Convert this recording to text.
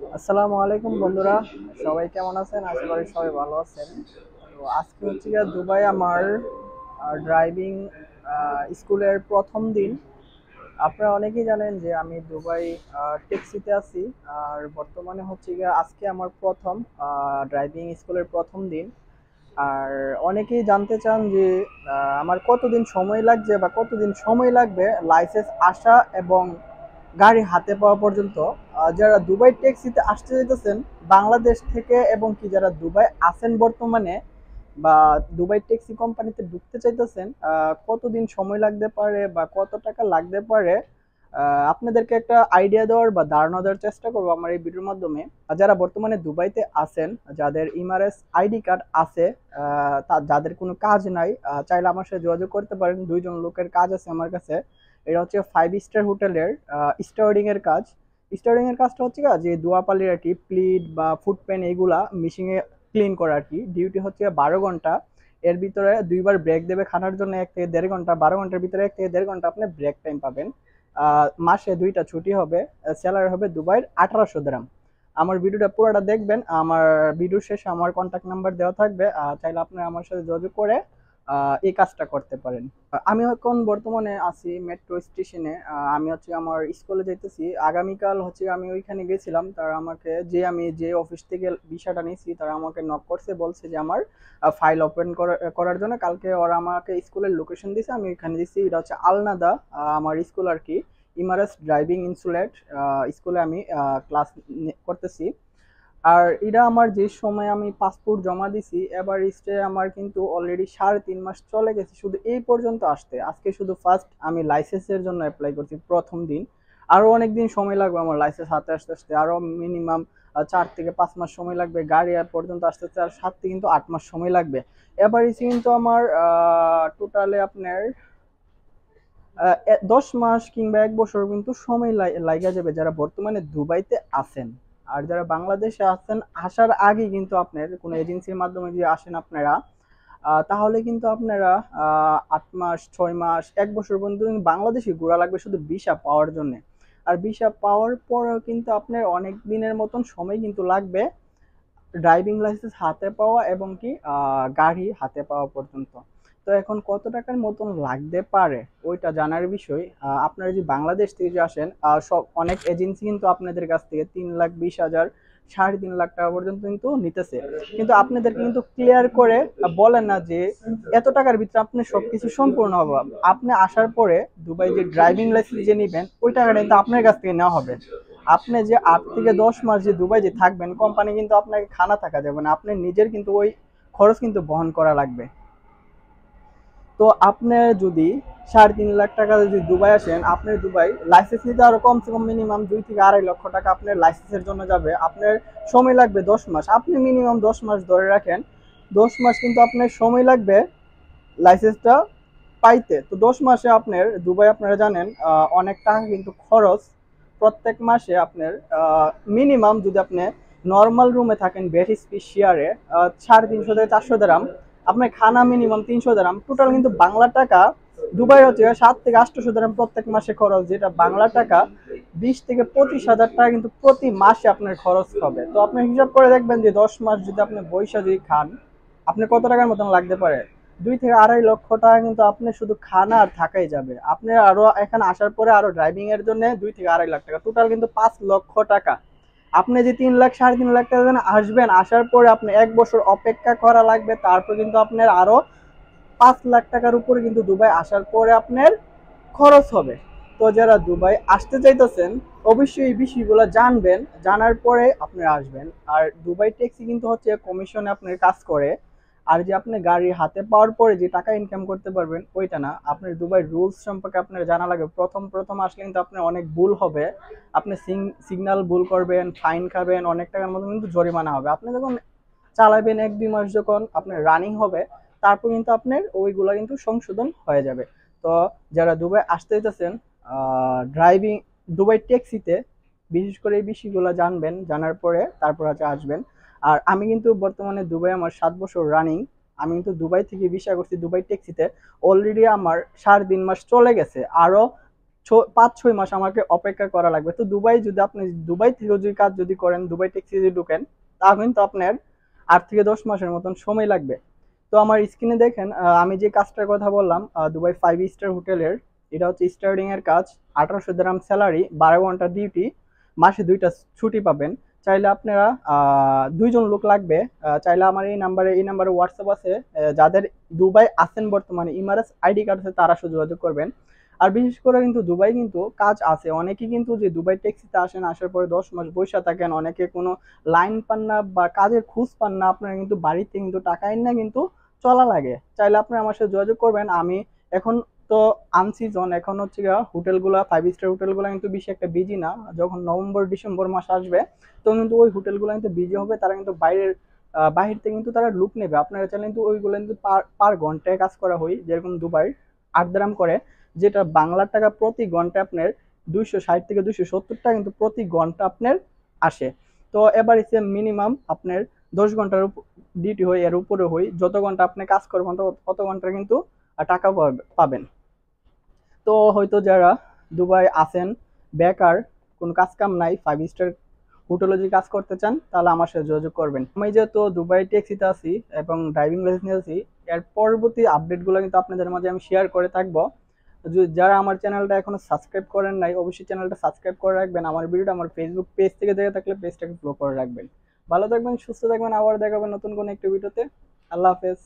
আসসালামু আলাইকুম বন্ধুরা, সবাই কেমন আছেন? আশা করি সবাই ভালো আছেন। তো আজকে হচ্ছে গিয়ে দুবাই আমার ড্রাইভিং স্কুলের প্রথম দিন। আপনারা অনেকেই জানেন যে আমি দুবাই ট্যাক্সিতে আছি। আর বর্তমানে হচ্ছে গিয়ে আজকে আমার প্রথম ড্রাইভিং স্কুলের প্রথম দিন। আর অনেকেই জানতে চান যে আমার কতদিন সময় লাগছে বা কতদিন সময় লাগবে লাইসেন্স আসা এবং গাড়ি হাতে পাওয়া পর্যন্ত। যারা দুবাই ট্যাক্সিতে আসতে চাইতেছেন বাংলাদেশ থেকে এবং কি যারা দুবাই আছেন বর্তমানে বা দুবাই ট্যাক্সি কোম্পানিতে ঢুকতে চাইতেছেন, কতদিন সময় লাগতে পারে বা কত টাকা লাগতে পারে, আপনাদেরকে একটা আইডিয়া দেওয়ার বা ধারণা দেওয়ার চেষ্টা করবো আমার এই ভিডিওর মাধ্যমে। আর যারা বর্তমানে দুবাইতে আছেন, যাদের ইমারেস আইডি কার্ড আছে, যাদের কোনো কাজ নাই, চাইলে আমার সাথে যোগাযোগ করতে পারেন। দুইজন লোকের কাজ আছে আমার কাছে। এটা হচ্ছে 5 স্টার হোটেলের স্টার্ডিং এর কাজ। স্টার্ডিং এর কাজটা হচ্ছে যে দোয়াপালির আর কি প্লিট বা ফুড প্যান এইগুলা মিশিংয়ে ক্লিন করা আর কি। ডিউটি হচ্ছে 12 ঘন্টা। এর ভিতরে দুইবার ব্রেক দেবে খানার জন্য, 1 থেকে 1.5 ঘন্টা। 12 ঘন্টার ভিতরে 1 থেকে 1.5 ঘন্টা আপনি ব্রেক টাইম পাবেন। মাসে 2টা ছুটি হবে। স্যালারি হবে দুবাইয়ের 1800 দিরহাম। আমার ভিডিওটা পুরোটা দেখবেন। আমার ভিডিও শেষে আমার কন্ট্যাক্ট নাম্বার দেওয়া থাকবে, চাইলে আপনি আমার সাথে যোগাযোগ করে এই কাজটা করতে পারেন। আমি এখন বর্তমানে আছি মেট্রো স্টেশনে। আমি হচ্ছে আমার স্কুলে যাইতেছি। আগামীকাল হচ্ছে আমি ওইখানে গেছিলাম, তারা আমাকে আমি যে অফিস থেকে ভিসাটা নিয়েছি তারা আমাকে নক করছে, বলছে যে আমার ফাইল ওপেন করার জন্য। কালকে ওরা আমাকে স্কুলের লোকেশন দিয়েছে, আমি ওইখানে দিচ্ছি। এটা হচ্ছে আলনাদা, আমার স্কুল আর কি। ইমারাস ড্রাইভিং ইনস্যুলেট স্কুলে আমি ক্লাস করতেছি। আর এটা আমার যে সময় আমি পাসপোর্ট জমা দিছি, এবার স্টে আমার কিন্তু অলরেডি 3.5 মাস চলে গেছে শুধু এই পর্যন্ত আসতে। আজকে শুধু ফার্স্ট আমি লাইসেন্সের জন্য অ্যাপ্লাই করছি প্রথম দিন। আরো অনেক দিন সময় লাগবে আমার লাইসেন্স হাতে আসতে আসতে। আরো মিনিমাম 4 থেকে 5 মাস সময় লাগবে। গাড়ি পর্যন্ত আসতে আসতে আর 7 থেকে কিন্তু 8 মাস সময় লাগবে। এবার এসে কিন্তু আমার টোটালে আপনার 10 মাস কিংবা 1 বছর কিন্তু সময় লাগা যাবে যারা বর্তমানে দুবাইতে আছেন। আর যারা বাংলাদেশে আছেন, আসার আগে কিন্তু আপনার কোনো এজেন্সির মাধ্যমে যদি আসেন আপনারা, তাহলে কিন্তু আপনারা 8 মাস, 6 মাস, 1 বছর পর্যন্ত কিন্তু বাংলাদেশে ঘোরা লাগবে শুধু ভিসা পাওয়ার জন্য। আর ভিসা পাওয়ার পরেও কিন্তু আপনার অনেক দিনের মতন সময় কিন্তু লাগবে ড্রাইভিং লাইসেন্স হাতে পাওয়া এবং কি গাড়ি হাতে পাওয়া পর্যন্ত। তো এখন কত টাকার মতন লাগতে পারে ওইটা জানার বিষয়। আপনারা যদি বাংলাদেশ থেকে যে আসেন, সব অনেক এজেন্সি কিন্তু আপনাদের কাছ থেকে 3,20,000, 3.5 লাখ টাকা পর্যন্ত কিন্তু নিতেছে। কিন্তু আপনাদেরকে কিন্তু ক্লিয়ার করে বলেন না যে এত টাকার ভিতরে আপনি সবকিছু সম্পূর্ণ হবে। আপনি আসার পরে দুবাই যে ড্রাইভিং লাইসেন্স যে নিবেন ওই টাকাটা কিন্তু আপনার কাছ থেকে নেওয়া হবে। আপনি যে 8 থেকে 10 মাস যে দুবাই যে থাকবেন, কোম্পানি কিন্তু আপনাকে খানা থাকা যাবে না, আপনার নিজের কিন্তু ওই খরচ কিন্তু বহন করা লাগবে। তো আপনি যদি 3.5 লাখ টাকা যদি দুবাই আসেন, আপনার দুবাই লাইসেন্স নিতে আরো কমসে কম মিনিমাম 2 থেকে 2.5 লক্ষ টাকা আপনার লাইসেন্সের জন্য যাবে। আপনার সময় লাগবে 10 মাস। আপনি মিনিমাম 10 মাস ধরে রাখেন। 10 মাস কিন্তু আপনার সময় লাগবে লাইসেন্সটা পাইতে। তো 10 মাসে আপনার দুবাই আপনারা জানেন অনেক টাকা কিন্তু খরচ। প্রত্যেক মাসে আপনার মিনিমাম যদি আপনি নর্মাল রুমে থাকেন ভেরি শেয়ারে, 350 থেকে 400 দিরহাম। আপনার খানা মিনিমাম 300 দিরহাম। টোটাল কিন্তু বাংলা টাকা দুবাই হচ্ছে 7 থেকে 800 দিরহাম প্রত্যেক মাসে খরচ, যেটা বাংলা টাকা 20 থেকে 25 হাজার টাকা কিন্তু প্রতি মাসে আপনার খরচ হবে। তো আপনি হিসাব করে দেখবেন যে 10 মাস যদি আপনি বৈশা যদি খান, আপনার কত টাকার মতন লাগতে পারে। 2 থেকে 2.5 লক্ষ টাকা কিন্তু আপনি শুধু খানা আর থাকাই যাবে। আপনি আরো এখানে আসার পরে আরো ড্রাইভিং এর জন্য 2 থেকে 2.5 লাখ টাকা, টোটাল কিন্তু 5 লক্ষ টাকা। আপনি যে 3 লাখ 3.5 লাখ টাকা যেন আসবেন, আসার পরে আপনি 1 বছর অপেক্ষা করা লাগবে। তারপর কিন্তু আপনার আরো 5 লাখ টাকার উপরে কিন্তু দুবাই আসার পরে আপনার খরচ হবে। তো যারা দুবাই আসতে চাইতেছেন অবশ্যই এই বিষয়গুলো জানবেন, জানার পরে আপনারা আসবেন। আর দুবাই ট্যাক্সি কিন্তু হচ্ছে কমিশনে আপনার কাজ করে। আর যে আপনি গাড়ি হাতে পাওয়ার পরে যে টাকা ইনকাম করতে পারবেন ওইটা না, আপনার দুবাই রুলস সম্পর্কে আপনার জানা লাগে। প্রথম প্রথম আসলে কিন্তু আপনার অনেক ভুল হবে। আপনি সিগন্যাল ভুল করবেন, ফাইন খাবেন, অনেক টাকার মতো কিন্তু জরিমানা হবে। আপনি যখন চালাবেন 1-2 মাস যখন আপনার রানিং হবে, তারপর কিন্তু আপনার ওইগুলো কিন্তু সংশোধন হয়ে যাবে। তো যারা দুবাই আসতে চাইতেছেন ড্রাইভিং দুবাই ট্যাক্সিতে, বিশেষ করে এই বিষয়গুলো জানবেন, জানার পরে তারপর হচ্ছে আসবেন। আর আমি কিন্তু বর্তমানে দুবাই আমার 7 বছর রানিং। আমি কিন্তু দুবাই থেকে ভিসা করছি দুবাই ট্যাক্সিতে। অলরেডি আমার 3.5 মাস চলে গেছে। আরো 5-6 মাস আমাকে অপেক্ষা করা লাগবে। তো দুবাই যদি আপনি দুবাই থেকেও যদি কাজ যদি করেন, দুবাই ট্যাক্সি যদি ঢুকেন, তা কিন্তু আপনার 8 থেকে 10 মাসের মতন সময় লাগবে। তো আমার স্ক্রিনে দেখেন, আমি যে কাজটার কথা বললাম, দুবাই 5 স্টার হোটেলের, এটা হচ্ছে স্টার্টিং এর কাজ। 1800 দিরহাম স্যালারি, 12 ঘন্টা ডিউটি, মাসে 2টা ছুটি পাবেন। চাইলে আপনারা 2 জন লোক লাগবে। চাইলে আমার এই নাম্বারে হোয়াটসঅ্যাপ আছে। যাদের দুবাই আছেন বর্তমানে, ইমারাস আইডি কার্ড আছে, তারা সাথে যোগাযোগ করবেন। আর বিশেষ করে কিন্তু দুবাই কিন্তু কাজ আছে অনেকেই, কিন্তু যে দুবাই ট্যাক্সিতে আসেন, আসার পরে 10 মাস বসে থাকেন, অনেকে কোনো লাইন পান না বা কাজের খোঁজ পান না, আপনারা কিন্তু বাড়িতে কিন্তু টাকা না কিন্তু চলা লাগে। চাইলে আপনি আমার সাথে যোগাযোগ করবেন। আমি এখন তো আনসিজন, এখন হচ্ছে গিয়া হোটেলগুলা 5 স্টার হোটেলগুলো কিন্তু বেশি একটা বিজি না। যখন নভেম্বর ডিসেম্বর মাস আসবে, তখন কিন্তু ওই হোটেলগুলো কিন্তু বিজি হবে, তারা কিন্তু বাহির থেকে কিন্তু তারা লুক নেবে। আপনারা চাইলে কিন্তু ওইগুলো কিন্তু পার ঘন্টায় কাজ করা হয়, যেরকম দুবাই 8 দিরহাম করে, যেটা বাংলার টাকা প্রতি ঘন্টায় আপনার 260 থেকে 270 টাকা কিন্তু প্রতি ঘন্টা আপনার আসে। তো এবার হচ্ছে মিনিমাম আপনার 10 ঘন্টার ডিউটি হয়, এর উপরে হয়, যত ঘন্টা আপনি কাজ করবেন তত ঘন্টা কিন্তু টাকা পাবেন। তো হয়তো যারা দুবাই আছেন, বেকার, কোনো কাজ কাম নাই, 5 স্টার হোটেলে যদি কাজ করতে চান, তাহলে আমার সাথে যোগাযোগ করবেন। আমি যেহেতু দুবাই ট্যাক্সিতে আছি এবং ড্রাইভিং লাইসেন্স আছি, এর পরবর্তী আপডেটগুলো কিন্তু আপনাদের মাঝে আমি শেয়ার করে থাকবো। যারা আমার চ্যানেলটা এখনো সাবস্ক্রাইব করেন নাই, অবশ্যই চ্যানেলটা সাবস্ক্রাইব করে রাখবেন। আমার ভিডিওটা আমার ফেসবুক পেজ থেকে দেখে থাকলে পেজটাকে ফলো করে রাখবেন। ভালো থাকবেন, সুস্থ থাকবেন, আবার দেখাবেন নতুন কোনো একটি ভিডিওতে। আল্লাহ হাফেজ।